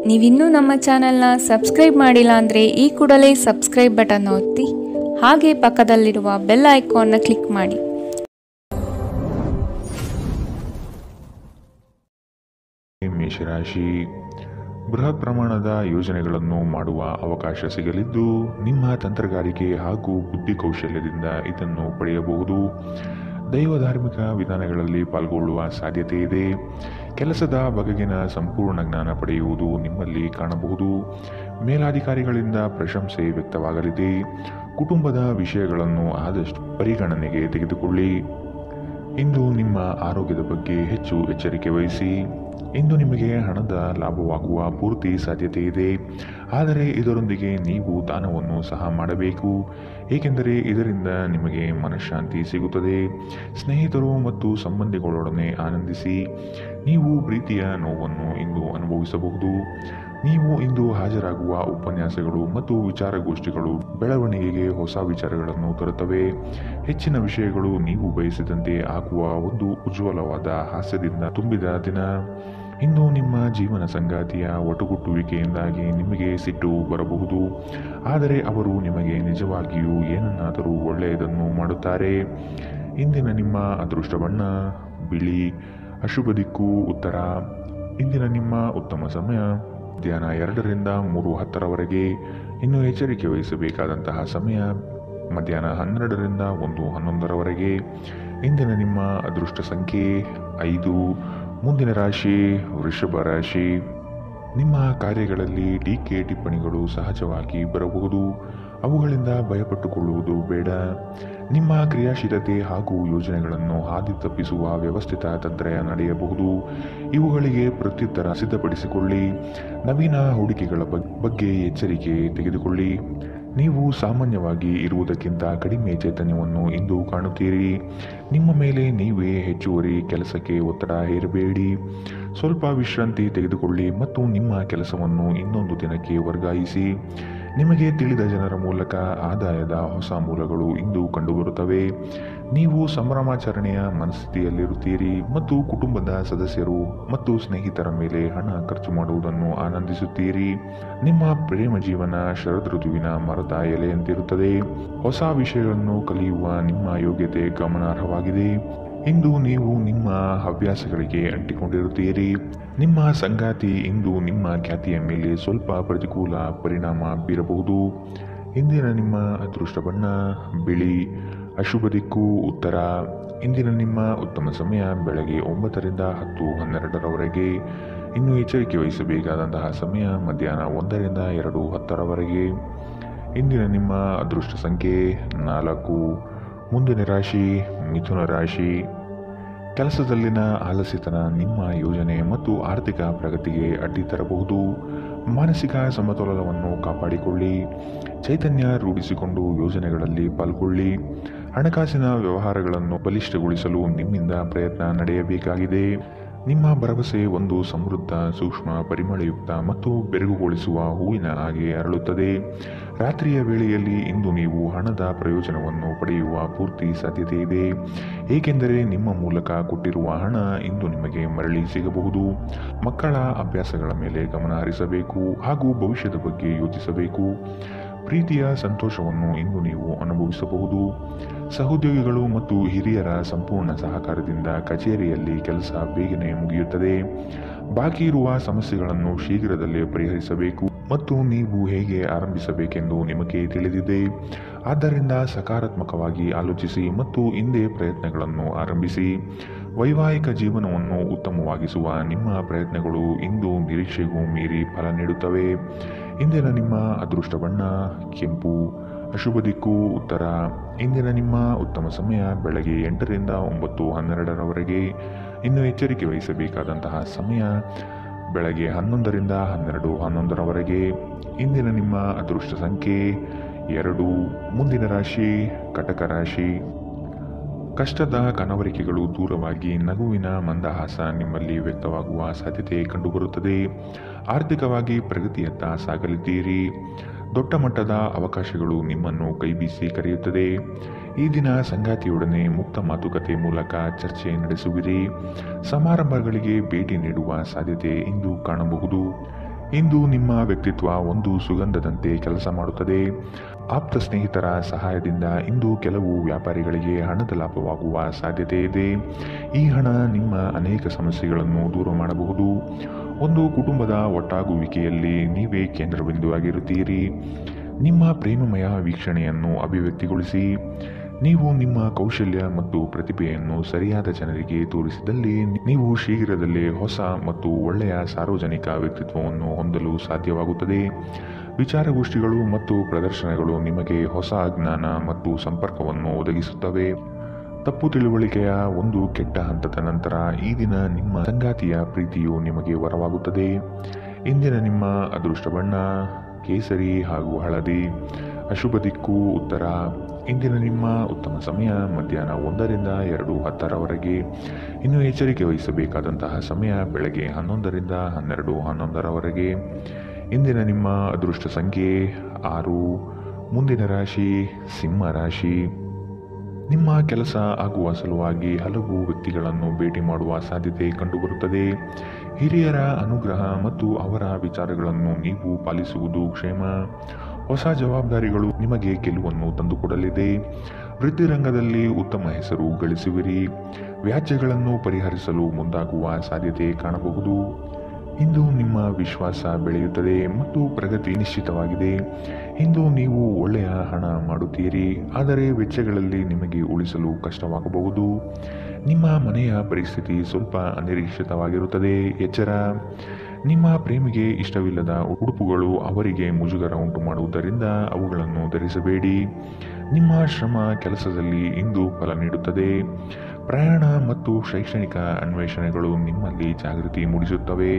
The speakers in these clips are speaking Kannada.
ನೀವಿನ್ನೂ ನಮ್ಮ ಚಾನೆಲ್ನ ಸಬ್ಸ್ಕ್ರೈಬ್ ಮಾಡಿಲ್ಲ ಅಂದರೆ ಈ ಕೂಡಲೇ ಸಬ್ಸ್ಕ್ರೈಬ್ ಬಟನ್ ಒತ್ತಿ ಹಾಗೆ ಪಕ್ಕದಲ್ಲಿರುವ ಬೆಲ್ ಐಕಾನ್ನ ಕ್ಲಿಕ್ ಮಾಡಿ. ಮೇಷರಾಶಿ, ಬೃಹತ್ ಪ್ರಮಾಣದ ಯೋಜನೆಗಳನ್ನು ಮಾಡುವ ಅವಕಾಶ ಸಿಗಲಿದ್ದು ನಿಮ್ಮ ತಂತ್ರಗಾರಿಕೆ ಹಾಗೂ ಬುದ್ಧಿ ಕೌಶಲ್ಯದಿಂದ ಇದನ್ನು ಪಡೆಯಬಹುದು. ದೈವ ಧಾರ್ಮಿಕ ವಿಧಾನಗಳಲ್ಲಿ ಪಾಲ್ಗೊಳ್ಳುವ ಸಾಧ್ಯತೆ ಇದೆ. ಕೆಲಸದ ಬಗೆಗಿನ ಸಂಪೂರ್ಣ ಜ್ಞಾನ ಪಡೆಯುವುದು ನಿಮ್ಮಲ್ಲಿ ಕಾಣಬಹುದು. ಮೇಲಾಧಿಕಾರಿಗಳಿಂದ ಪ್ರಶಂಸೆ ವ್ಯಕ್ತವಾಗಲಿದೆ. ಕುಟುಂಬದ ವಿಷಯಗಳನ್ನು ಆದಷ್ಟು ಪರಿಗಣನೆಗೆ ತೆಗೆದುಕೊಳ್ಳಿ. ಇಂದು ನಿಮ್ಮ ಆರೋಗ್ಯದ ಬಗ್ಗೆ ಹೆಚ್ಚು ಎಚ್ಚರಿಕೆ ವಹಿಸಿ. ಇಂದು ನಿಮಗೆ ಹಣದ ಲಾಭವಾಗುವ ಪೂರ್ತಿ ಸಾಧ್ಯತೆ ಇದೆ. ಆದರೆ ಇದರೊಂದಿಗೆ ನೀವು ದಾನವನ್ನು ಸಹ ಮಾಡಬೇಕು, ಏಕೆಂದರೆ ಇದರಿಂದ ನಿಮಗೆ ಮನಃಶಾಂತಿ ಸಿಗುತ್ತದೆ. ಸ್ನೇಹಿತರು ಮತ್ತು ಸಂಬಂಧಿಗಳೊಡನೆ ಆನಂದಿಸಿ. ನೀವು ಪ್ರೀತಿಯ ನೋವನ್ನು ಇಂದು ಅನುಭವಿಸಬಹುದು. ನೀವು ಇಂದು ಹಾಜರಾಗುವ ಉಪನ್ಯಾಸಗಳು ಮತ್ತು ವಿಚಾರಗೋಷ್ಠಿಗಳು ಬೆಳವಣಿಗೆಗೆ ಹೊಸ ವಿಚಾರಗಳನ್ನು ತರುತ್ತವೆ. ಹೆಚ್ಚಿನ ವಿಷಯಗಳು ನೀವು ಬಯಸಿದಂತೆ ಆಗುವ ಒಂದು ಉಜ್ವಲವಾದ ಹಾಸ್ಯದಿಂದ ತುಂಬಿದ ದಿನ. ಇಂದು ನಿಮ್ಮ ಜೀವನ ಸಂಗಾತಿಯ ಒಟುಗುಟ್ಟುವಿಕೆಯಿಂದಾಗಿ ನಿಮಗೆ ಸಿಟ್ಟು ಬರಬಹುದು, ಆದರೆ ಅವರು ನಿಮಗೆ ನಿಜವಾಗಿಯೂ ಏನನ್ನಾದರೂ ಒಳ್ಳೆಯದನ್ನು ಮಾಡುತ್ತಾರೆ. ಇಂದಿನ ನಿಮ್ಮ ಅದೃಷ್ಟ ಬಣ್ಣ ಬಿಳಿ, ಅಶುಭ ದಿಕ್ಕು ಉತ್ತರ. ಇಂದಿನ ನಿಮ್ಮ ಉತ್ತಮ ಸಮಯ ಮಧ್ಯಾಹ್ನ 2ರಿಂದ 3:10ರವರೆಗೆ. ಇನ್ನು ಎಚ್ಚರಿಕೆ ವಹಿಸಬೇಕಾದಂತಹ ಸಮಯ ಮಧ್ಯಾಹ್ನ 12ರಿಂದ 1:11ರವರೆಗೆ. ಇಂದಿನ ನಿಮ್ಮ ಅದೃಷ್ಟ ಸಂಖ್ಯೆ 5. ಮುಂದಿನ ರಾಶಿ ವೃಷಭ ರಾಶಿ. ನಿಮ್ಮ ಕಾರ್ಯಗಳಲ್ಲಿ ಟೀಕೆ ಟಿಪ್ಪಣಿಗಳು ಸಹಜವಾಗಿ ಬರಬಹುದು. ಅವುಗಳಿಂದ ಭಯಪಟ್ಟುಕೊಳ್ಳುವುದು ಬೇಡ. ನಿಮ್ಮ ಕ್ರಿಯಾಶೀಲತೆ ಹಾಗೂ ಯೋಜನೆಗಳನ್ನು ಹಾದಿ ತಪ್ಪಿಸುವ ವ್ಯವಸ್ಥಿತ ತಂತ್ರ ನಡೆಯಬಹುದು. ಇವುಗಳಿಗೆ ಪ್ರತ್ಯುತ್ತರ ಸಿದ್ಧಪಡಿಸಿಕೊಳ್ಳಿ. ನವೀನ ಹೂಡಿಕೆಗಳ ಬಗ್ಗೆ ಎಚ್ಚರಿಕೆ ತೆಗೆದುಕೊಳ್ಳಿ. ನೀವು ಸಾಮಾನ್ಯವಾಗಿ ಇರುವುದಕ್ಕಿಂತ ಕಡಿಮೆ ಚೈತನ್ಯವನ್ನು ಇಂದು ಕಾಣುತ್ತೀರಿ. ನಿಮ್ಮ ಮೇಲೆ ನೀವೇ ಹೆಚ್ಚುವರಿ ಕೆಲಸಕ್ಕೆ ಒತ್ತಡ ಹೇರಬೇಡಿ. ಸ್ವಲ್ಪ ವಿಶ್ರಾಂತಿ ತೆಗೆದುಕೊಳ್ಳಿ ಮತ್ತು ನಿಮ್ಮ ಕೆಲಸವನ್ನು ಇನ್ನೊಂದು ದಿನಕ್ಕೆ ವರ್ಗಾಯಿಸಿ. ನಿಮಗೆ ತಿಳಿದ ಜನರ ಮೂಲಕ ಆದಾಯದ ಹೊಸ ಮೂಲಗಳು ಇಂದು ಕಂಡುಬರುತ್ತವೆ. ನೀವು ಸಂಭ್ರಮಾಚರಣೆಯ ಮನಸ್ಥಿತಿಯಲ್ಲಿರುತ್ತೀರಿ ಮತ್ತು ಕುಟುಂಬದ ಸದಸ್ಯರು ಮತ್ತು ಸ್ನೇಹಿತರ ಮೇಲೆ ಹಣ ಖರ್ಚು ಮಾಡುವುದನ್ನು ಆನಂದಿಸುತ್ತೀರಿ. ನಿಮ್ಮ ಪ್ರೇಮ ಜೀವನ ಶರದ್ ಋತುವಿನ ಮರದ ಎಲೆಯಂತಿರುತ್ತದೆ. ಹೊಸ ವಿಷಯಗಳನ್ನು ಕಲಿಯುವ ನಿಮ್ಮ ಯೋಗ್ಯತೆ ಗಮನಾರ್ಹವಾಗಿದೆ. ಇಂದು ನೀವು ನಿಮ್ಮ ಹವ್ಯಾಸಗಳಿಗೆ ಅಂಟಿಕೊಂಡಿರುತ್ತೀರಿ. ನಿಮ್ಮ ಸಂಗಾತಿ ಇಂದು ನಿಮ್ಮ ಖ್ಯಾತಿಯ ಮೇಲೆ ಸ್ವಲ್ಪ ಪ್ರತಿಕೂಲ ಪರಿಣಾಮ ಬೀರಬಹುದು. ಇಂದಿನ ನಿಮ್ಮ ಅದೃಷ್ಟ ಬಣ್ಣ ಬಿಳಿ, ಅಶುಭ ದಿಕ್ಕು ಉತ್ತರ. ಇಂದಿನ ನಿಮ್ಮ ಉತ್ತಮ ಸಮಯ ಬೆಳಗ್ಗೆ 9ರಿಂದ 10:12ರವರೆಗೆ. ಇನ್ನು ಎಚ್ಚರಿಕೆ ವಹಿಸಬೇಕಾದಂತಹ ಸಮಯ ಮಧ್ಯಾಹ್ನ 1ರಿಂದ 2:10ರವರೆಗೆ. ಇಂದಿನ ನಿಮ್ಮ ಅದೃಷ್ಟ ಸಂಖ್ಯೆ 4. ಮುಂದಿನ ರಾಶಿ ಮಿಥುನ ರಾಶಿ. ಕೆಲಸದಲ್ಲಿನ ಆಲಸ್ಯತನ ನಿಮ್ಮ ಯೋಜನೆ ಮತ್ತು ಆರ್ಥಿಕ ಪ್ರಗತಿಗೆ ಅಡ್ಡಿ ತರಬಹುದು. ಮಾನಸಿಕ ಸಮತೋಲನವನ್ನು ಕಾಪಾಡಿಕೊಳ್ಳಿ. ಚೈತನ್ಯ ರೂಢಿಸಿಕೊಂಡು ಯೋಜನೆಗಳಲ್ಲಿ ಪಾಲ್ಗೊಳ್ಳಿ. ಹಣಕಾಸಿನ ವ್ಯವಹಾರಗಳನ್ನು ಬಲಿಷ್ಠಗೊಳಿಸಲು ನಿಮ್ಮಿಂದ ಪ್ರಯತ್ನ ನಡೆಯಬೇಕಾಗಿದೆ. ನಿಮ್ಮ ಭರವಸೆ ಒಂದು ಸಮೃದ್ಧ, ಸೂಕ್ಷ್ಮ, ಪರಿಮಳಯುಕ್ತ ಮತ್ತು ಬೆರಗುಗೊಳಿಸುವ ಹೂವಿನ ಹಾಗೆ ಅರಳುತ್ತದೆ. ರಾತ್ರಿಯ ವೇಳೆಯಲ್ಲಿ ಇಂದು ನೀವು ಹಣದ ಪ್ರಯೋಜನವನ್ನು ಪಡೆಯುವ ಪೂರ್ತಿ ಸಾಧ್ಯತೆ ಇದೆ, ಏಕೆಂದರೆ ನಿಮ್ಮ ಮೂಲಕ ಕೊಟ್ಟಿರುವ ಹಣ ಇಂದು ನಿಮಗೆ ಮರಳಿ ಸಿಗಬಹುದು. ಮಕ್ಕಳ ಅಭ್ಯಾಸಗಳ ಮೇಲೆ ಗಮನ ಹರಿಸಬೇಕು ಹಾಗೂ ಭವಿಷ್ಯದ ಬಗ್ಗೆ ಯೋಚಿಸಬೇಕು. ಪ್ರೀತಿಯ ಸಂತೋಷವನ್ನು ಇಂದು ನೀವು ಅನುಭವಿಸಬಹುದು. ಸಹೋದ್ಯೋಗಿಗಳು ಮತ್ತು ಹಿರಿಯರ ಸಂಪೂರ್ಣ ಸಹಕಾರದಿಂದ ಕಚೇರಿಯಲ್ಲಿ ಕೆಲಸ ಬೇಗನೆ ಮುಗಿಯುತ್ತದೆ. ಬಾಕಿ ಇರುವ ಸಮಸ್ಯೆಗಳನ್ನು ಶೀಘ್ರದಲ್ಲೇ ಪರಿಹರಿಸಬೇಕು ಮತ್ತು ನೀವು ಹೇಗೆ ಆರಂಭಿಸಬೇಕೆಂದು ನಿಮಗೆ ತಿಳಿದಿದೆ. ಆದ್ದರಿಂದ ಸಕಾರಾತ್ಮಕವಾಗಿ ಆಲೋಚಿಸಿ ಮತ್ತು ಇಂದೇ ಪ್ರಯತ್ನಗಳನ್ನು ಆರಂಭಿಸಿ. ವೈವಾಹಿಕ ಜೀವನವನ್ನು ಉತ್ತಮವಾಗಿಸುವ ನಿಮ್ಮ ಪ್ರಯತ್ನಗಳು ಇಂದು ನಿರೀಕ್ಷೆಗೂ ಮೀರಿ ಫಲ ನೀಡುತ್ತವೆ. ಇಂದಿನ ನಿಮ್ಮ ಅದೃಷ್ಟ ಬಣ್ಣ ಕೆಂಪು, ಅಶುಭ ದಿಕ್ಕು ಉತ್ತರ. ಇಂದಿನ ನಿಮ್ಮ ಉತ್ತಮ ಸಮಯ ಬೆಳಗ್ಗೆ 8ರಿಂದ 9:12ರವರೆಗೆ. ಇನ್ನು ಎಚ್ಚರಿಕೆ ವಹಿಸಬೇಕಾದಂತಹ ಸಮಯ ಬೆಳಗ್ಗೆ 11ರಿಂದ 12:11ರವರೆಗೆ. ಇಂದಿನ ನಿಮ್ಮ ಅದೃಷ್ಟ ಸಂಖ್ಯೆ 2. ಮುಂದಿನ ರಾಶಿ ಕಟಕ ರಾಶಿ. ಕಷ್ಟದ ಕನವರಿಕೆಗಳು ದೂರವಾಗಿ ನಗುವಿನ ಮಂದಹಾಸ ನಿಮ್ಮಲ್ಲಿ ವ್ಯಕ್ತವಾಗುವ ಸಾಧ್ಯತೆ ಕಂಡುಬರುತ್ತದೆ. ಆರ್ಥಿಕವಾಗಿ ಪ್ರಗತಿಯತ್ತ ಸಾಗಲಿದ್ದೀರಿ. ದೊಡ್ಡ ಮಟ್ಟದ ಅವಕಾಶಗಳು ನಿಮ್ಮನ್ನು ಕೈಬೀಸಿ ಕರೆಯುತ್ತದೆ. ಈ ದಿನ ಸಂಗಾತಿಯೊಡನೆ ಮುಕ್ತ ಮಾತುಕತೆ ಮೂಲಕ ಚರ್ಚೆ ನಡೆಸುವಿರಿ. ಸಮಾರಂಭಗಳಿಗೆ ಭೇಟಿ ನೀಡುವ ಸಾಧ್ಯತೆ ಇಂದು ಕಾಣಬಹುದು. ಇಂದು ನಿಮ್ಮ ವ್ಯಕ್ತಿತ್ವ ಒಂದು ಸುಗಂಧದಂತೆ ಕೆಲಸ ಮಾಡುತ್ತದೆ. ಆಪ್ತ ಸ್ನೇಹಿತರ ಸಹಾಯದಿಂದ ಇಂದು ಕೆಲವು ವ್ಯಾಪಾರಿಗಳಿಗೆ ಹಣದ ಲಾಭವಾಗುವ ಸಾಧ್ಯತೆ ಇದೆ. ಈ ಹಣ ನಿಮ್ಮ ಅನೇಕ ಸಮಸ್ಯೆಗಳನ್ನು ದೂರ ಮಾಡಬಹುದು. ಒಂದು ಕುಟುಂಬದ ಒಟ್ಟಾಗುವಿಕೆಯಲ್ಲಿ ನೀವೇ ಕೇಂದ್ರಬಿಂದುವಾಗಿರುತ್ತೀರಿ. ನಿಮ್ಮ ಪ್ರೇಮಮಯ ವೀಕ್ಷಣೆಯನ್ನು ಅಭಿವ್ಯಕ್ತಿಗೊಳಿಸಿ. ನೀವು ನಿಮ್ಮ ಕೌಶಲ್ಯ ಮತ್ತು ಪ್ರತಿಭೆಯನ್ನು ಸರಿಯಾದ ಜನರಿಗೆ ತೋರಿಸಿದಲ್ಲಿ ನೀವು ಶೀಘ್ರದಲ್ಲೇ ಹೊಸ ಮತ್ತು ಒಳ್ಳೆಯ ಸಾರ್ವಜನಿಕ ವ್ಯಕ್ತಿತ್ವವನ್ನು ಹೊಂದಲು ಸಾಧ್ಯವಾಗುತ್ತದೆ. ವಿಚಾರಗೋಷ್ಠಿಗಳು ಮತ್ತು ಪ್ರದರ್ಶನಗಳು ನಿಮಗೆ ಹೊಸ ಜ್ಞಾನ ಮತ್ತು ಸಂಪರ್ಕವನ್ನು ಒದಗಿಸುತ್ತವೆ. ತಪ್ಪು ತಿಳುವಳಿಕೆಯ ಒಂದು ಕೆಟ್ಟ ಹಂತದ ನಂತರ ಈ ದಿನ ನಿಮ್ಮ ಸಂಗಾತಿಯ ಪ್ರೀತಿಯು ನಿಮಗೆ ವರವಾಗುತ್ತದೆ. ಇಂದಿನ ನಿಮ್ಮ ಅದೃಷ್ಟ ಬಣ್ಣ ಕೇಸರಿ ಹಾಗೂ ಹಳದಿ. ಅಶುಭ ದಿಕ್ಕು ಉತ್ತರ. ಇಂದಿನ ನಿಮ್ಮ ಉತ್ತಮ ಸಮಯ ಮಧ್ಯಾಹ್ನ 1 ರಿಂದ 2:10ರವರೆಗೆ. ಇನ್ನು ಎಚ್ಚರಿಕೆ ವಹಿಸಬೇಕಾದಂತಹ ಸಮಯ ಬೆಳಗ್ಗೆ 11 ರಿಂದ 12:11ರವರೆಗೆ. ಇಂದಿನ ನಿಮ್ಮ ಅದೃಷ್ಟ ಸಂಖ್ಯೆ 6. ಮುಂದಿನ ರಾಶಿ ಸಿಂಹ ರಾಶಿ. ನಿಮ್ಮ ಕೆಲಸ ಆಗುವ ಸಲುವಾಗಿ ಹಲವು ವ್ಯಕ್ತಿಗಳನ್ನು ಭೇಟಿ ಮಾಡುವ ಸಾಧ್ಯತೆ ಕಂಡುಬರುತ್ತದೆ. ಹಿರಿಯರ ಅನುಗ್ರಹ ಮತ್ತು ಅವರ ವಿಚಾರಗಳನ್ನು ನೀವು ಪಾಲಿಸುವುದು ಕ್ಷೇಮ. ಹೊಸ ಜವಾಬ್ದಾರಿಗಳು ನಿಮಗೆ ಗೆಲುವನ್ನು ತಂದುಕೊಡಲಿದೆ. ವೃತ್ತಿರಂಗದಲ್ಲಿ ಉತ್ತಮ ಹೆಸರು ಗಳಿಸುವಿರಿ. ವ್ಯಾಜ್ಯಗಳನ್ನು ಪರಿಹರಿಸಲು ಮುಂದಾಗುವ ಸಾಧ್ಯತೆ ಕಾಣಬಹುದು. ಇಂದು ನಿಮ್ಮ ವಿಶ್ವಾಸ ಬೆಳೆಯುತ್ತದೆ ಮತ್ತು ಪ್ರಗತಿ ನಿಶ್ಚಿತವಾಗಿದೆ. ಇಂದು ನೀವು ಒಳ್ಳೆಯ ಹಣ ಮಾಡುತ್ತೀರಿ, ಆದರೆ ವೆಚ್ಚಗಳಲ್ಲಿ ನಿಮಗೆ ಉಳಿಸಲು ಕಷ್ಟವಾಗಬಹುದು. ನಿಮ್ಮ ಮನೆಯ ಪರಿಸ್ಥಿತಿ ಸ್ವಲ್ಪ ಅನಿರೀಕ್ಷಿತವಾಗಿರುತ್ತದೆ. ಎಚ್ಚರ. ನಿಮ್ಮ ಪ್ರೇಮಿಗೆ ಇಷ್ಟವಿಲ್ಲದ ಉಡುಪುಗಳು ಅವರಿಗೆ ಮುಜುಗರ ಉಂಟು ಮಾಡುವುದರಿಂದ ಅವುಗಳನ್ನು ಧರಿಸಬೇಡಿ. ನಿಮ್ಮ ಶ್ರಮ ಕೆಲಸದಲ್ಲಿ ಇಂದು ಫಲ ನೀಡುತ್ತದೆ. ಪ್ರಯಾಣ ಮತ್ತು ಶೈಕ್ಷಣಿಕ ಅನ್ವೇಷಣೆಗಳು ನಿಮ್ಮಲ್ಲಿ ಜಾಗೃತಿ ಮೂಡಿಸುತ್ತವೆ.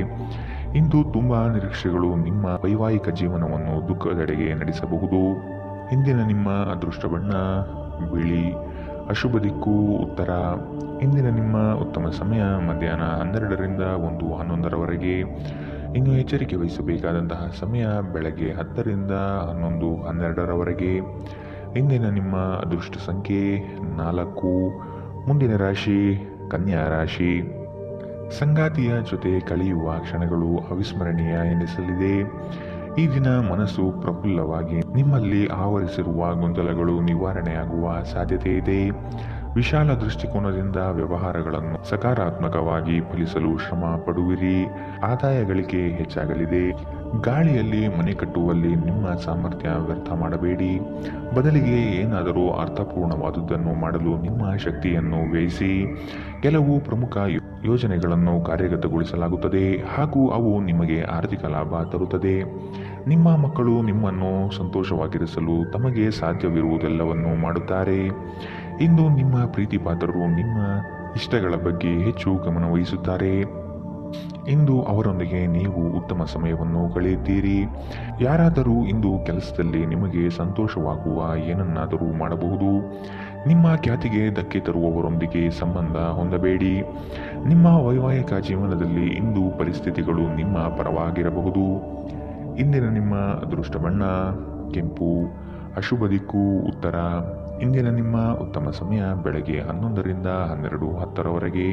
ಇಂದು ತುಂಬಾ ನಿರೀಕ್ಷೆಗಳು ನಿಮ್ಮ ವೈವಾಹಿಕ ಜೀವನವನ್ನು ದುಃಖದೆಡೆಗೆ ನಡೆಸಬಹುದು. ಇಂದಿನ ನಿಮ್ಮ ಅದೃಷ್ಟ ಬಣ್ಣ ಬಿಳಿ. ಅಶುಭ ದಿಕ್ಕು ಉತ್ತರ. ಇಂದಿನ ನಿಮ್ಮ ಉತ್ತಮ ಸಮಯ ಮಧ್ಯಾಹ್ನ 12 ರಿಂದ 1:11ರವರೆಗೆ. ಇನ್ನು ಎಚ್ಚರಿಕೆ ವಹಿಸಬೇಕಾದಂತಹ ಸಮಯ ಬೆಳಗ್ಗೆ 10 ರಿಂದ 11:12ರವರೆಗೆ. ಇಂದಿನ ನಿಮ್ಮ ಅದೃಷ್ಟ ಸಂಖ್ಯೆ 4. ಮುಂದಿನ ರಾಶಿ ಕನ್ಯಾ ರಾಶಿ. ಸಂಗಾತಿಯ ಜೊತೆ ಕಳೆಯುವ ಕ್ಷಣಗಳು ಅವಿಸ್ಮರಣೀಯ ಎನಿಸಲಿದೆ. ಈ ದಿನ ಮನಸ್ಸು ಪ್ರಫುಲ್ಲವಾಗಿ ನಿಮ್ಮಲ್ಲಿ ಆವರಿಸಿರುವ ಗೊಂದಲಗಳು ನಿವಾರಣೆಯಾಗುವ ಸಾಧ್ಯತೆ ಇದೆ. ವಿಶಾಲ ದೃಷ್ಟಿಕೋನದಿಂದ ವ್ಯವಹಾರಗಳನ್ನು ಸಕಾರಾತ್ಮಕವಾಗಿ ಫಲಿಸಲು ಶ್ರಮ ಪಡುವಿರಿ. ಆದಾಯ ಗಳಿಕೆ ಹೆಚ್ಚಾಗಲಿದೆ. ಗಾಳಿಯಲ್ಲಿ ಮನೆ ಕಟ್ಟುವಲ್ಲಿ ನಿಮ್ಮ ಸಾಮರ್ಥ್ಯ ವ್ಯರ್ಥ ಮಾಡಬೇಡಿ. ಬದಲಿಗೆ ಏನಾದರೂ ಅರ್ಥಪೂರ್ಣವಾದುದನ್ನು ಮಾಡಲು ನಿಮ್ಮ ಶಕ್ತಿಯನ್ನು ವ್ಯಯಿಸಿ. ಕೆಲವು ಪ್ರಮುಖ ಯೋಜನೆಗಳನ್ನು ಕಾರ್ಯಗತಗೊಳಿಸಲಾಗುತ್ತದೆ ಹಾಗೂ ಅವು ನಿಮಗೆ ಆರ್ಥಿಕ ಲಾಭ ತರುತ್ತದೆ. ನಿಮ್ಮ ಮಕ್ಕಳು ನಿಮ್ಮನ್ನು ಸಂತೋಷವಾಗಿರಿಸಲು ತಮಗೆ ಸಾಧ್ಯವಿರುವುದೆಲ್ಲವನ್ನು ಮಾಡುತ್ತಾರೆ. ಇಂದು ನಿಮ್ಮ ಪ್ರೀತಿ ಪಾತ್ರರು ನಿಮ್ಮ ಇಷ್ಟಗಳ ಬಗ್ಗೆ ಹೆಚ್ಚು ಗಮನ ವಹಿಸುತ್ತಾರೆ. ಇಂದು ಅವರೊಂದಿಗೆ ನೀವು ಉತ್ತಮ ಸಮಯವನ್ನು ಕಳೆಯುತ್ತೀರಿ. ಯಾರಾದರೂ ಇಂದು ಕೆಲಸದಲ್ಲಿ ನಿಮಗೆ ಸಂತೋಷವಾಗುವ ಏನನ್ನಾದರೂ ಮಾಡಬಹುದು. ನಿಮ್ಮ ಖ್ಯಾತಿಗೆ ಧಕ್ಕೆ ತರುವವರೊಂದಿಗೆ ಸಂಬಂಧ ಹೊಂದಬೇಡಿ. ನಿಮ್ಮ ವೈವಾಹಿಕ ಜೀವನದಲ್ಲಿ ಇಂದು ಪರಿಸ್ಥಿತಿಗಳು ನಿಮ್ಮ ಪರವಾಗಿರಬಹುದು. ಇಂದಿನ ನಿಮ್ಮ ಅದೃಷ್ಟ ಬಣ್ಣ ಕೆಂಪು. ಅಶುಭ ದಿಕ್ಕು ಉತ್ತರ. ಇಂದಿನ ನಿಮ್ಮ ಉತ್ತಮ ಸಮಯ ಬೆಳಗ್ಗೆ 11 ರಿಂದ 12:10ರವರೆಗೆ.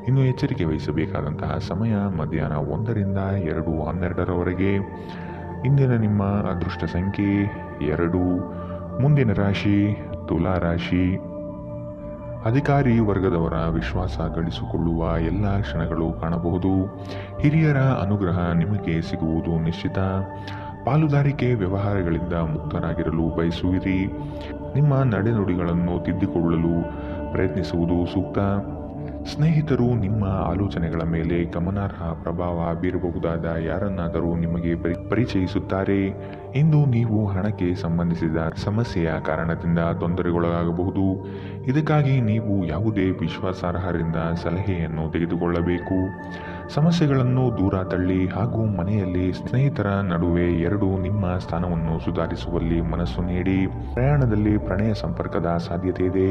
ಇನ್ನು ಎಚ್ಚರಿಕೆ ವಹಿಸಬೇಕಾದಂತಹ ಸಮಯ ಮಧ್ಯಾಹ್ನ 1 ರಿಂದ 2:12ರವರೆಗೆ. ಇಂದಿನ ನಿಮ್ಮ ಅದೃಷ್ಟ ಸಂಖ್ಯೆ 2. ಮುಂದಿನ ರಾಶಿ ತುಲಾ ರಾಶಿ. ಅಧಿಕಾರಿ ವರ್ಗದವರ ವಿಶ್ವಾಸ ಗಳಿಸಿಕೊಳ್ಳುವ ಎಲ್ಲ ಕ್ಷಣಗಳು ಕಾಣಬಹುದು. ಹಿರಿಯರ ಅನುಗ್ರಹ ನಿಮಗೆ ಸಿಗುವುದು ನಿಶ್ಚಿತ. ಪಾಲುದಾರಿಕೆ ವ್ಯವಹಾರಗಳಿಂದ ಮುಕ್ತರಾಗಿರಲು ಬಯಸುವಿರಿ. ನಿಮ್ಮ ನಡೆನುಡಿಗಳನ್ನು ತಿದ್ದಿಕೊಳ್ಳಲು ಪ್ರಯತ್ನಿಸುವುದು ಸೂಕ್ತ. ಸ್ನೇಹಿತರು ನಿಮ್ಮ ಆಲೋಚನೆಗಳ ಮೇಲೆ ಗಮನಾರ್ಹ ಪ್ರಭಾವ ಬೀರಬಹುದಾದ ಯಾರನ್ನಾದರೂ ನಿಮಗೆ ಪರಿಚಯಿಸುತ್ತಾರೆ. ಇಂದು ನೀವು ಹಣಕ್ಕೆ ಸಂಬಂಧಿಸಿದ ಸಮಸ್ಯೆಯ ಕಾರಣದಿಂದ ತೊಂದರೆಗೊಳಗಾಗಬಹುದು. ಇದಕ್ಕಾಗಿ ನೀವು ಯಾವುದೇ ವಿಶ್ವಾಸಾರ್ಹರಿಂದ ಸಲಹೆಯನ್ನು ತೆಗೆದುಕೊಳ್ಳಬೇಕು. ಸಮಸ್ಯೆಗಳನ್ನು ದೂರ ತಳ್ಳಿ ಹಾಗೂ ಮನೆಯಲ್ಲಿ ಸ್ನೇಹಿತರ ನಡುವೆ ನಿಮ್ಮ ಸ್ಥಾನವನ್ನು ಸುಧಾರಿಸುವಲ್ಲಿ ಮನಸ್ಸು ನೀಡಿ. ಪ್ರಯಾಣದಲ್ಲಿ ಪ್ರಣಯ ಸಂಪರ್ಕದ ಸಾಧ್ಯತೆ ಇದೆ.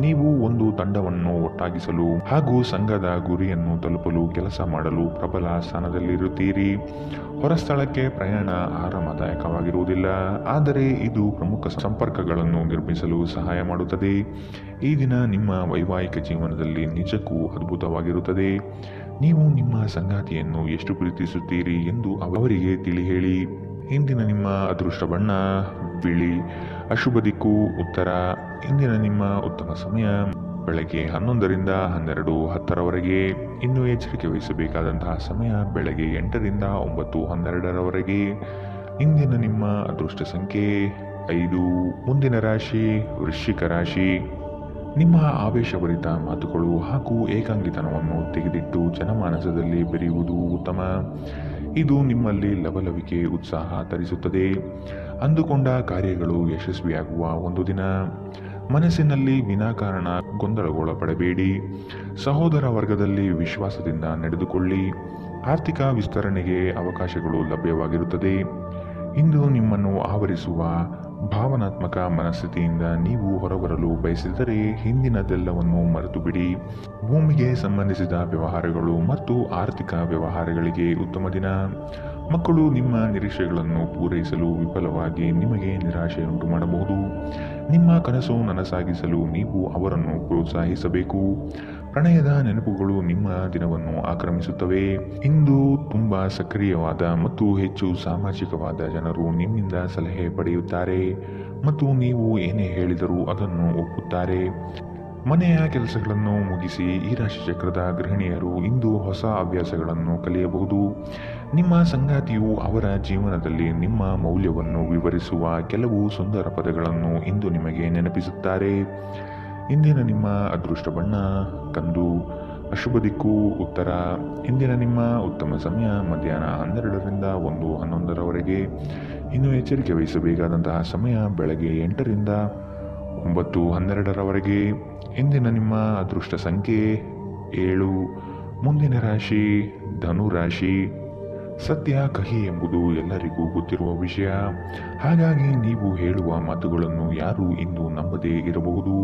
ನೀವು ಒಂದು ತಂಡವನ್ನು ಒಟ್ಟಾಗಿಸಲು ಹಾಗೂ ಸಂಘದ ಗುರಿಯನ್ನು ತಲುಪಲು ಕೆಲಸ ಮಾಡಲು ಪ್ರಬಲ ಸ್ಥಾನದಲ್ಲಿರುತ್ತೀರಿ. ಹೊರಸ್ಥಳಕ್ಕೆ ಪ್ರಯಾಣ ಆರಾಮದಾಯಕವಾಗಿರುವುದಿಲ್ಲ, ಆದರೆ ಇದು ಪ್ರಮುಖ ಸಂಪರ್ಕಗಳನ್ನು ನಿರ್ಮಿಸಲು ಸಹಾಯ ಮಾಡುತ್ತದೆ. ಈ ದಿನ ನಿಮ್ಮ ವೈವಾಹಿಕ ಜೀವನದಲ್ಲಿ ನಿಜಕ್ಕೂ ಅದ್ಭುತವಾಗಿರುತ್ತದೆ. ನೀವು ನಿಮ್ಮ ಸಂಗಾತಿಯನ್ನು ಎಷ್ಟು ಪ್ರೀತಿಸುತ್ತೀರಿ ಎಂದು ಅವರಿಗೆ ತಿಳಿ ಹೇಳಿ. ಇಂದಿನ ನಿಮ್ಮ ಅದೃಷ್ಟ ಬಣ್ಣ ಬಿಳಿ. ಅಶುಭ ದಿಕ್ಕು ಉತ್ತರ. ಇಂದಿನ ನಿಮ್ಮ ಉತ್ತಮ ಸಮಯ ಬೆಳಗ್ಗೆ 11ರಿಂದ 12:10ರವರೆಗೆ. ಇನ್ನು ಎಚ್ಚರಿಕೆ ವಹಿಸಬೇಕಾದಂತಹ ಸಮಯ ಬೆಳಗ್ಗೆ 8ರಿಂದ 9:12ರವರೆಗೆ. ಇಂದಿನ ನಿಮ್ಮ ಅದೃಷ್ಟ ಸಂಖ್ಯೆ 5. ಮುಂದಿನ ರಾಶಿ ವೃಶ್ಚಿಕ ರಾಶಿ. ನಿಮ್ಮ ಆವೇಶಭರಿತ ಮಾತುಗಳು ಹಾಗೂ ಏಕಾಂಗಿತನವನ್ನು ತೆಗೆದಿಟ್ಟು ಜನಮಾನಸದಲ್ಲಿ ಬೆರೆಯುವುದು ಉತ್ತಮ. ಇದು ನಿಮ್ಮಲ್ಲಿ ಲವಲವಿಕೆ ಉತ್ಸಾಹ ತರಿಸುತ್ತದೆ. ಅಂದುಕೊಂಡ ಕಾರ್ಯಗಳು ಯಶಸ್ವಿಯಾಗುವ ಒಂದು ದಿನ. ಮನಸ್ಸಿನಲ್ಲಿ ವಿನಾಕಾರಣ ಗೊಂದಲಗೊಳಪಡಬೇಡಿ. ಸಹೋದರ ವರ್ಗದಲ್ಲಿ ವಿಶ್ವಾಸದಿಂದ ನಡೆದುಕೊಳ್ಳಿ. ಆರ್ಥಿಕ ವಿಸ್ತರಣೆಗೆ ಅವಕಾಶಗಳು ಲಭ್ಯವಾಗಿರುತ್ತದೆ. ಇಂದು ನಿಮ್ಮನ್ನು ಆವರಿಸುವ ಭಾವನಾತ್ಮಕ ಮನಸ್ಥಿತಿಯಿಂದ ನೀವು ಹೊರಬರಲು ಬಯಸಿದರೆ ಹಿಂದಿನದೆಲ್ಲವನ್ನು ಮರೆತು ಬಿಡಿ. ಭೂಮಿಗೆ ಸಂಬಂಧಿಸಿದ ವ್ಯವಹಾರಗಳು ಮತ್ತು ಆರ್ಥಿಕ ವ್ಯವಹಾರಗಳಿಗೆ ಉತ್ತಮ ದಿನ. ಮಕ್ಕಳು ನಿಮ್ಮ ನಿರೀಕ್ಷೆಗಳನ್ನು ಪೂರೈಸಲು ವಿಫಲವಾಗಿ ನಿಮಗೆ ನಿರಾಶೆಯುಂಟು ಮಾಡಬಹುದು. ನಿಮ್ಮ ಕನಸು ನನಸಾಗಿಸಲು ನೀವು ಅವರನ್ನು ಪ್ರೋತ್ಸಾಹಿಸಬೇಕು. ಪ್ರಣಯದ ನೆನಪುಗಳು ನಿಮ್ಮ ದಿನವನ್ನು ಆಕ್ರಮಿಸುತ್ತವೆ. ಇಂದು ತುಂಬಾ ಸಕ್ರಿಯವಾದ ಮತ್ತು ಹೆಚ್ಚು ಸಾಮಾಜಿಕವಾದ ಜನರು ನಿಮ್ಮಿಂದ ಸಲಹೆ ಪಡೆಯುತ್ತಾರೆ ಮತ್ತು ನೀವು ಏನೇ ಹೇಳಿದರೂ ಅದನ್ನು ಒಪ್ಪುತ್ತಾರೆ. ಮನೆಯ ಕೆಲಸಗಳನ್ನು ಮುಗಿಸಿ ಈ ರಾಶಿಚಕ್ರದ ಗೃಹಿಣಿಯರು ಇಂದು ಹೊಸ ಹವ್ಯಾಸಗಳನ್ನು ಕಲಿಯಬಹುದು. ನಿಮ್ಮ ಸಂಗಾತಿಯು ಅವರ ಜೀವನದಲ್ಲಿ ನಿಮ್ಮ ಮೌಲ್ಯವನ್ನು ವಿವರಿಸುವ ಕೆಲವು ಸುಂದರ ಪದಗಳನ್ನು ಇಂದು ನಿಮಗೆ ನೆನಪಿಸುತ್ತಾರೆ. ಇಂದಿನ ನಿಮ್ಮ ಅದೃಷ್ಟ ಬಣ್ಣ ಕಂದು. ಅಶುಭ ದಿಕ್ಕು ಉತ್ತರ. ಇಂದಿನ ನಿಮ್ಮ ಉತ್ತಮ ಸಮಯ ಮಧ್ಯಾಹ್ನ 12ರಿಂದ 1:11ರವರೆಗೆ. ಇನ್ನು ಎಚ್ಚರಿಕೆ ವಹಿಸಬೇಕಾದಂತಹ ಸಮಯ ಬೆಳಗ್ಗೆ 8ರಿಂದ 9:12ರವರೆಗೆ. ಇಂದಿನ ನಿಮ್ಮ ಅದೃಷ್ಟ ಸಂಖ್ಯೆ 7. ಮುಂದಿನ ರಾಶಿ ಧನು ರಾಶಿ. ಸತ್ಯ ಕಹಿ ಎಂಬುದು ಎಲ್ಲರಿಗೂ ಗೊತ್ತಿರುವ ವಿಷಯ. ಹಾಗಾಗಿ ನೀವು ಹೇಳುವ ಮಾತುಗಳನ್ನು ಯಾರು ಇಂದು ನಂಬದೇ ಇರಬಹುದು.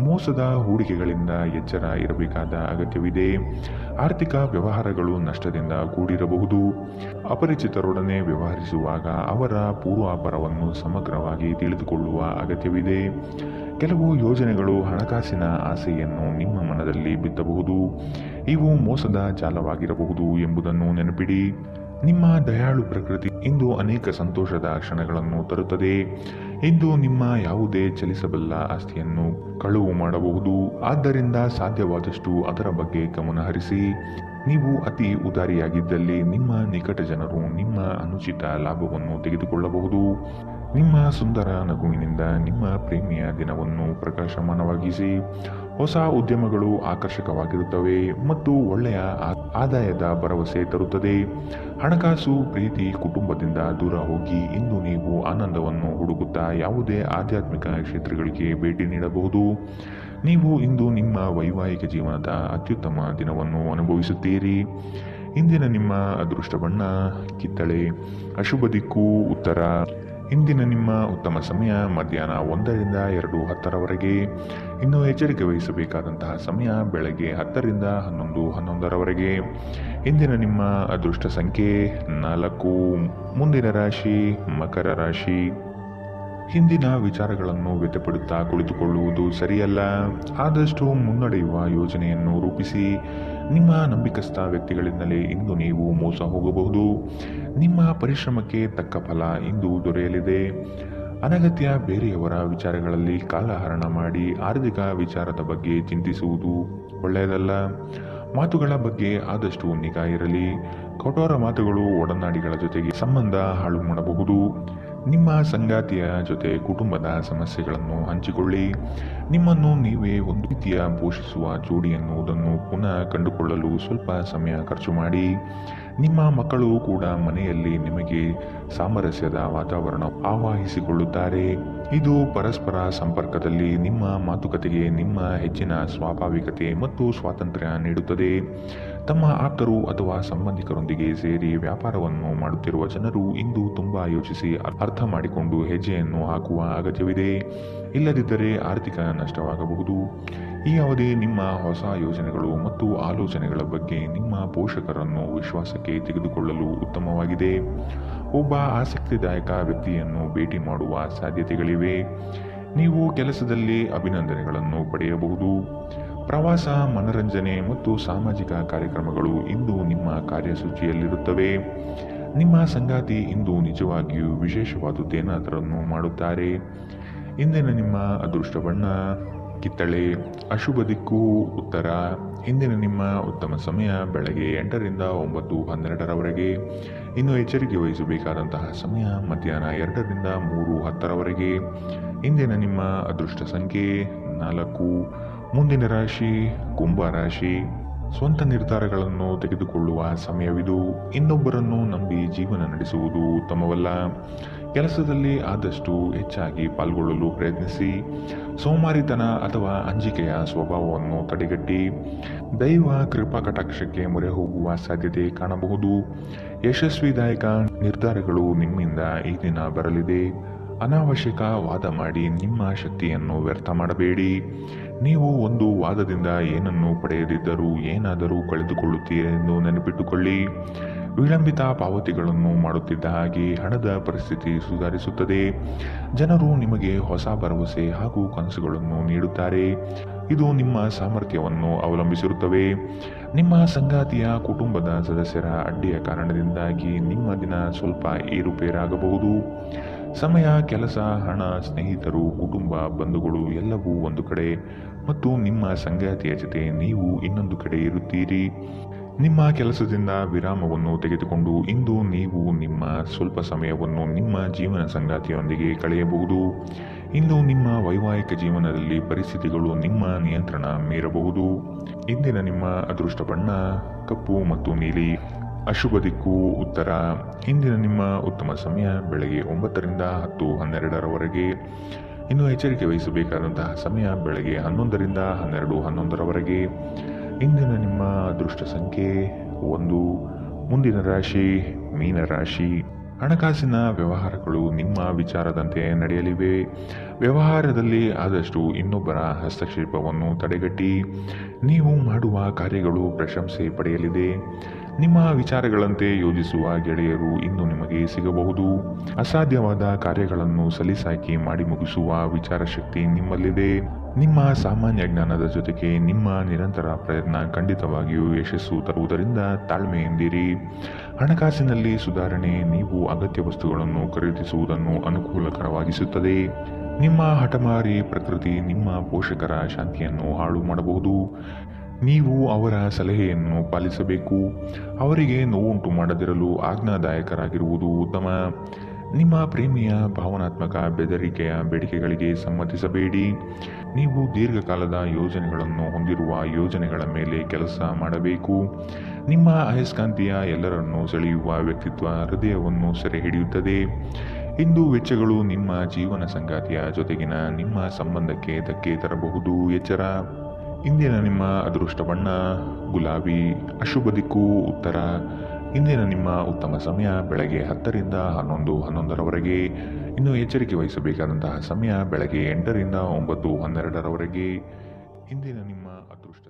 ಮೋಸದ ಹೂಡಿಕೆಗಳಿಂದ ಎಚ್ಚರ ಇರಬೇಕಾದ ಅಗತ್ಯವಿದೆ. ಆರ್ಥಿಕ ವ್ಯವಹಾರಗಳು ನಷ್ಟದಿಂದ ಕೂಡಿರಬಹುದು. ಅಪರಿಚಿತರೊಡನೆ ವ್ಯವಹರಿಸುವಾಗ ಅವರ ಪೂರ್ವಾಪರವನ್ನು ಸಮಗ್ರವಾಗಿ ತಿಳಿದುಕೊಳ್ಳುವ ಅಗತ್ಯವಿದೆ. ಕೆಲವು ಯೋಜನೆಗಳು ಹಣಕಾಸಿನ ಆಸೆಯನ್ನು ನಿಮ್ಮ ಮನದಲ್ಲಿ ಬಿತ್ತಬಹುದು. ಇವು ಮೋಸದ ಜಾಲವಾಗಿರಬಹುದು ಎಂಬುದನ್ನು ನೆನಪಿಡಿ. ನಿಮ್ಮ ದಯಾಳು ಪ್ರಕೃತಿ ಇಂದು ಅನೇಕ ಸಂತೋಷದ ಕ್ಷಣಗಳನ್ನು ತರುತ್ತದೆ. ಇಂದು ನಿಮ್ಮ ಯಾವುದೇ ಚಲಿಸಬಲ್ಲ ಆಸ್ತಿಯನ್ನು ಕಳುವು ಮಾಡಬಹುದು. ಆದ್ದರಿಂದ ಸಾಧ್ಯವಾದಷ್ಟು ಅದರ ಬಗ್ಗೆ ಗಮನ ಹರಿಸಿ. ನೀವು ಅತಿ ಉದಾರಿಯಾಗಿದ್ದಲ್ಲಿ ನಿಮ್ಮ ನಿಕಟ ಜನರು ನಿಮ್ಮ ಅನುಚಿತ ಲಾಭವನ್ನು ತೆಗೆದುಕೊಳ್ಳಬಹುದು. ನಿಮ್ಮ ಸುಂದರ ನಗುವಿನಿಂದ ನಿಮ್ಮ ಪ್ರೇಮಿಯ ದಿನವನ್ನು ಪ್ರಕಾಶಮಾನವಾಗಿಸಿ. ಹೊಸ ಉದ್ಯಮಗಳು ಆಕರ್ಷಕವಾಗಿರುತ್ತವೆ ಮತ್ತು ಒಳ್ಳೆಯ ಆದಾಯದ ಭರವಸೆ ತರುತ್ತದೆ. ಹಣಕಾಸು ಪ್ರೀತಿ ಕುಟುಂಬದಿಂದ ದೂರ ಹೋಗಿ ಇಂದು ನೀವು ಆನಂದವನ್ನು ಹುಡುಕುತ್ತಾ ಯಾವುದೇ ಆಧ್ಯಾತ್ಮಿಕ ಕ್ಷೇತ್ರಗಳಿಗೆ ಭೇಟಿ ನೀಡಬಹುದು. ನೀವು ಇಂದು ನಿಮ್ಮ ವೈವಾಹಿಕ ಜೀವನದ ಅತ್ಯುತ್ತಮ ದಿನವನ್ನು ಅನುಭವಿಸುತ್ತೀರಿ. ಇಂದಿನ ನಿಮ್ಮ ಅದೃಷ್ಟ ಬಣ್ಣ ಕಿತ್ತಳೆ. ಅಶುಭ ದಿಕ್ಕು ಉತ್ತರ. ಇಂದಿನ ನಿಮ್ಮ ಉತ್ತಮ ಸಮಯ ಮಧ್ಯಾಹ್ನ 1ರಿಂದ 2:10ರವರೆಗೆ. ಇನ್ನು ಎಚ್ಚರಿಕೆ ವಹಿಸಬೇಕಾದಂತಹ ಸಮಯ ಬೆಳಗ್ಗೆ 10ರಿಂದ 11:11ರವರೆಗೆ. ಇಂದಿನ ನಿಮ್ಮ ಅದೃಷ್ಟ ಸಂಖ್ಯೆ 4. ಮುಂದಿನ ರಾಶಿ ಮಕರ ರಾಶಿ. ಹಿಂದಿನ ವಿಚಾರಗಳನ್ನು ವ್ಯಥೆಪಡುತ್ತಾ ಕುಳಿತುಕೊಳ್ಳುವುದು ಸರಿಯಲ್ಲ. ಆದಷ್ಟು ಮುನ್ನಡೆಯುವ ಯೋಜನೆಯನ್ನು ರೂಪಿಸಿ. ನಿಮ್ಮ ನಂಬಿಕಸ್ಥ ವ್ಯಕ್ತಿಗಳಿಂದಲೇ ಇಂದು ನೀವು ಮೋಸ ಹೋಗಬಹುದು. ನಿಮ್ಮ ಪರಿಶ್ರಮಕ್ಕೆ ತಕ್ಕ ಫಲ ಇಂದು ದೊರೆಯಲಿದೆ. ಅನಗತ್ಯ ಬೇರೆಯವರ ವಿಚಾರಗಳಲ್ಲಿ ಕಾಲಹರಣ ಮಾಡಿ ಆರ್ಥಿಕ ವಿಚಾರದ ಬಗ್ಗೆ ಚಿಂತಿಸುವುದು ಒಳ್ಳೆಯದಲ್ಲ. ಮಾತುಗಳ ಬಗ್ಗೆ ಆದಷ್ಟು ನಿಗಾ ಇರಲಿ. ಕಠೋರ ಮಾತುಗಳು ಒಡನಾಡಿಗಳ ಜೊತೆಗೆ ಸಂಬಂಧ ಹಾಳು ಮಾಡಬಹುದು. ನಿಮ್ಮ ಸಂಗಾತಿಯ ಜೊತೆ ಕುಟುಂಬದ ಸಮಸ್ಯೆಗಳನ್ನು ಹಂಚಿಕೊಳ್ಳಿ. ನಿಮ್ಮನ್ನು ನೀವೇ ಒಂದು ರೀತಿಯ ಪೋಷಿಸುವ ಜೋಡಿ ಎನ್ನುವುದನ್ನು ಪುನಃ ಕಂಡುಕೊಳ್ಳಲು ಸ್ವಲ್ಪ ಸಮಯ ಖರ್ಚು ಮಾಡಿ. ನಿಮ್ಮ ಮಕ್ಕಳು ಕೂಡ ಮನೆಯಲ್ಲಿ ನಿಮಗೆ ಸಾಮರಸ್ಯದ ವಾತಾವರಣ ಆವಾಹಿಸಿಕೊಳ್ಳುತ್ತಾರೆ. ಇದು ಪರಸ್ಪರ ಸಂಪರ್ಕದಲ್ಲಿ ನಿಮ್ಮ ಮಾತುಕತೆಗೆ ನಿಮ್ಮ ಹೆಚ್ಚಿನ ಸ್ವಾಭಾವಿಕತೆ ಮತ್ತು ಸ್ವಾತಂತ್ರ್ಯ ನೀಡುತ್ತದೆ. ತಮ್ಮ ಆಪ್ತರು ಅಥವಾ ಸಂಬಂಧಿಕರೊಂದಿಗೆ ಸೇರಿ ವ್ಯಾಪಾರವನ್ನು ಮಾಡುತ್ತಿರುವ ಜನರು ಇಂದು ತುಂಬಾ ಯೋಚಿಸಿ ಅರ್ಥ ಮಾಡಿಕೊಂಡು ಹೆಜ್ಜೆಯನ್ನು ಹಾಕುವ ಅಗತ್ಯವಿದೆ. ಇಲ್ಲದಿದ್ದರೆ ಆರ್ಥಿಕ ನಷ್ಟವಾಗಬಹುದು. ಈ ಅವಧಿ ನಿಮ್ಮ ಹೊಸ ಯೋಜನೆಗಳು ಮತ್ತು ಆಲೋಚನೆಗಳ ಬಗ್ಗೆ ನಿಮ್ಮ ಪೋಷಕರನ್ನು ವಿಶ್ವಾಸಕ್ಕೆ ತೆಗೆದುಕೊಳ್ಳಲು ಉತ್ತಮವಾಗಿದೆ. ಒಬ್ಬ ಆಸಕ್ತಿದಾಯಕ ವ್ಯಕ್ತಿಯನ್ನು ಭೇಟಿ ಮಾಡುವ ಸಾಧ್ಯತೆಗಳಿವೆ. ನೀವು ಕೆಲಸದಲ್ಲಿ ಅಭಿನಂದನೆಗಳನ್ನು ಪಡೆಯಬಹುದು. ಪ್ರವಾಸ, ಮನರಂಜನೆ ಮತ್ತು ಸಾಮಾಜಿಕ ಕಾರ್ಯಕ್ರಮಗಳು ಇಂದು ನಿಮ್ಮ ಕಾರ್ಯಸೂಚಿಯಲ್ಲಿರುತ್ತವೆ. ನಿಮ್ಮ ಸಂಗಾತಿ ಇಂದು ನಿಜವಾಗಿಯೂ ವಿಶೇಷವಾದುದೇನಾದರನ್ನು ಮಾಡುತ್ತಾರೆ. ಇಂದಿನ ನಿಮ್ಮ ಅದೃಷ್ಟ ಬಣ್ಣ ಕಿತ್ತಳೆ. ಅಶುಭ ದಿಕ್ಕು ಉತ್ತರ. ಇಂದಿನ ನಿಮ್ಮ ಉತ್ತಮ ಸಮಯ ಬೆಳಗ್ಗೆ 8ರಿಂದ 9:12ರವರೆಗೆ. ಇನ್ನು ಎಚ್ಚರಿಕೆ ವಹಿಸಬೇಕಾದಂತಹ ಸಮಯ ಮಧ್ಯಾಹ್ನ 2ರಿಂದ 3:10ರವರೆಗೆ. ಇಂದಿನ ನಿಮ್ಮ ಅದೃಷ್ಟ ಸಂಖ್ಯೆ 4. ಮುಂದಿನ ರಾಶಿ ಕುಂಭ ರಾಶಿ. ಸ್ವಂತ ನಿರ್ಧಾರಗಳನ್ನು ತೆಗೆದುಕೊಳ್ಳುವ ಸಮಯವಿದು. ಇನ್ನೊಬ್ಬರನ್ನು ನಂಬಿ ಜೀವನ ನಡೆಸುವುದು ಉತ್ತಮವಲ್ಲ. ಕೆಲಸದಲ್ಲಿ ಆದಷ್ಟು ಹೆಚ್ಚಾಗಿ ಪಾಲ್ಗೊಳ್ಳಲು ಪ್ರಯತ್ನಿಸಿ. ಸೋಮಾರಿತನ ಅಥವಾ ಅಂಜಿಕೆಯ ಸ್ವಭಾವವನ್ನು ತಡೆಗಟ್ಟಿ. ದೈವ ಕೃಪಾ ಕಟಾಕ್ಷಕ್ಕೆ ಮೊರೆ ಹೋಗುವ ಸಾಧ್ಯತೆ ಕಾಣಬಹುದು. ಯಶಸ್ವಿದಾಯಕ ನಿರ್ಧಾರಗಳು ನಿಮ್ಮಿಂದ ಈ ದಿನ ಬರಲಿದೆ. ಅನಾವಶ್ಯಕ ವಾದ ಮಾಡಿ ನಿಮ್ಮ ಶಕ್ತಿಯನ್ನು ವ್ಯರ್ಥ ಮಾಡಬೇಡಿ. ನೀವು ಒಂದು ವಾದದಿಂದ ಏನನ್ನು ಪಡೆಯದಿದ್ದರೂ ಏನಾದರೂ ಕಳೆದುಕೊಳ್ಳುತ್ತೀರೆಂದು ನೆನಪಿಟ್ಟುಕೊಳ್ಳಿ. ವಿಳಂಬಿತ ಪಾವತಿಗಳನ್ನು ಮಾಡುತ್ತಿದ್ದ ಹಾಗೆ ಹಣದ ಪರಿಸ್ಥಿತಿ ಸುಧಾರಿಸುತ್ತದೆ. ಜನರು ನಿಮಗೆ ಹೊಸ ಭರವಸೆ ಹಾಗೂ ಕನಸುಗಳನ್ನು ನೀಡುತ್ತಾರೆ. ಇದು ನಿಮ್ಮ ಸಾಮರ್ಥ್ಯವನ್ನು ಅವಲಂಬಿಸಿರುತ್ತವೆ. ನಿಮ್ಮ ಸಂಗಾತಿಯ ಕುಟುಂಬದ ಸದಸ್ಯರ ಅಡ್ಡಿಯ ಕಾರಣದಿಂದಾಗಿ ನಿಮ್ಮ ದಿನ ಸ್ವಲ್ಪ ಏರುಪೇರಾಗಬಹುದು. ಸಮಯ, ಕೆಲಸ, ಹಣ, ಸ್ನೇಹಿತರು, ಕುಟುಂಬ, ಬಂಧುಗಳು ಎಲ್ಲವೂ ಒಂದು ಕಡೆ ಮತ್ತು ನಿಮ್ಮ ಸಂಗಾತಿಯ ಜೊತೆ ನೀವು ಇನ್ನೊಂದು ಕಡೆ ಇರುತ್ತೀರಿ. ನಿಮ್ಮ ಕೆಲಸದಿಂದ ವಿರಾಮವನ್ನು ತೆಗೆದುಕೊಂಡು ಇಂದು ನೀವು ನಿಮ್ಮ ಸ್ವಲ್ಪ ಸಮಯವನ್ನು ನಿಮ್ಮ ಜೀವನ ಸಂಗಾತಿಯೊಂದಿಗೆ ಕಳೆಯಬಹುದು. ಇಂದು ನಿಮ್ಮ ವೈವಾಹಿಕ ಜೀವನದಲ್ಲಿ ಪರಿಸ್ಥಿತಿಗಳು ನಿಮ್ಮ ನಿಯಂತ್ರಣ ಮೀರಬಹುದು. ಇಂದಿನ ನಿಮ್ಮ ಅದೃಷ್ಟ ಬಣ್ಣ ಕಪ್ಪು ಮತ್ತು ನೀಲಿ. ಅಶುಭ ದಿಕ್ಕು ಉತ್ತರ. ಇಂದಿನ ನಿಮ್ಮ ಉತ್ತಮ ಸಮಯ ಬೆಳಗ್ಗೆ 9ರಿಂದ 10:12ರವರೆಗೆ. ಇನ್ನು ಎಚ್ಚರಿಕೆ ವಹಿಸಬೇಕಾದಂತಹ ಸಮಯ ಬೆಳಗ್ಗೆ 11ರಿಂದ 12:11ರವರೆಗೆ. ಇಂದಿನ ನಿಮ್ಮ ಅದೃಷ್ಟ ಸಂಖ್ಯೆ 1. ಮುಂದಿನ ರಾಶಿ ಮೀನರಾಶಿ. ಹಣಕಾಸಿನ ವ್ಯವಹಾರಗಳು ನಿಮ್ಮ ವಿಚಾರದಂತೆ ನಡೆಯಲಿವೆ. ವ್ಯವಹಾರದಲ್ಲಿ ಆದಷ್ಟು ಇನ್ನೊಬ್ಬರ ಹಸ್ತಕ್ಷೇಪವನ್ನು ತಡೆಗಟ್ಟಿ. ನೀವು ಮಾಡುವ ಕಾರ್ಯಗಳು ಪ್ರಶಂಸೆ ಪಡೆಯಲಿದೆ. ನಿಮ್ಮ ವಿಚಾರಗಳಂತೆ ಯೋಜಿಸುವ ಗೆಳೆಯರು ಇಂದು ನಿಮಗೆ ಸಿಗಬಹುದು. ಅಸಾಧ್ಯವಾದ ಕಾರ್ಯಗಳನ್ನು ಸಲೀಸಾಗಿ ಮಾಡಿ ಮುಗಿಸುವ ವಿಚಾರಶಕ್ತಿ ನಿಮ್ಮಲ್ಲಿದೆ. ನಿಮ್ಮ ಸಾಮಾನ್ಯ ಜ್ಞಾನದ ಜೊತೆಗೆ ನಿಮ್ಮ ನಿರಂತರ ಪ್ರಯತ್ನ ಖಂಡಿತವಾಗಿಯೂ ಯಶಸ್ಸು ತರುವುದರಿಂದ ತಾಳ್ಮೆಯಿಂದಿರಿ. ಹಣಕಾಸಿನಲ್ಲಿ ಸುಧಾರಣೆ ನೀವು ಅಗತ್ಯ ವಸ್ತುಗಳನ್ನು ಖರೀದಿಸುವುದನ್ನು ಅನುಕೂಲಕರವಾಗಿಸುತ್ತದೆ. ನಿಮ್ಮ ಹಠಮಾರಿ ಪ್ರಕೃತಿ ನಿಮ್ಮ ಪೋಷಕರ ಶಾಂತಿಯನ್ನು ಹಾಳು ಮಾಡಬಹುದು. ನೀವು ಅವರ ಸಲಹೆಯನ್ನು ಪಾಲಿಸಬೇಕು. ಅವರಿಗೆ ನೋವುಂಟು ಮಾಡದಿರಲು ಆಜ್ಞಾದಾಯಕರಾಗಿರುವುದು ಉತ್ತಮ. ನಿಮ್ಮ ಪ್ರೇಮಿಯ ಭಾವನಾತ್ಮಕ ಬೆದರಿಕೆಯ ಬೇಡಿಕೆಗಳಿಗೆ ಸಮ್ಮತಿಸಬೇಡಿ. ನೀವು ದೀರ್ಘಕಾಲದ ಯೋಜನೆಗಳನ್ನು ಹೊಂದಿರುವ ಯೋಜನೆಗಳ ಮೇಲೆ ಕೆಲಸ ಮಾಡಬೇಕು. ನಿಮ್ಮ ಅಯಸ್ಕಾಂತೀಯ ಎಲ್ಲರನ್ನೂ ಸೆಳೆಯುವ ವ್ಯಕ್ತಿತ್ವ ಹೃದಯವನ್ನು ಸೆರೆ ಹಿಡಿಯುತ್ತದೆ. ಇಂದು ವೆಚ್ಚಗಳು ನಿಮ್ಮ ಜೀವನ ಸಂಗಾತಿಯ ಜೊತೆಗಿನ ನಿಮ್ಮ ಸಂಬಂಧಕ್ಕೆ ಧಕ್ಕೆ ತರಬಹುದು. ಎಚ್ಚರ. ಇಂದಿನ ನಿಮ್ಮ ಅದೃಷ್ಟ ಬಣ್ಣ ಗುಲಾಬಿ. ಅಶುಭ ದಿಕ್ಕು ಉತ್ತರ. ಇಂದಿನ ನಿಮ್ಮ ಉತ್ತಮ ಸಮಯ ಬೆಳಗ್ಗೆ 10ರಿಂದ 11:11ರವರೆಗೆ. ಇನ್ನು ಎಚ್ಚರಿಕೆ ವಹಿಸಬೇಕಾದಂತಹ ಸಮಯ ಬೆಳಗ್ಗೆ 8ರಿಂದ 9:12ರವರೆಗೆ. ಇಂದಿನ ನಿಮ್ಮ ಅದೃಷ್ಟ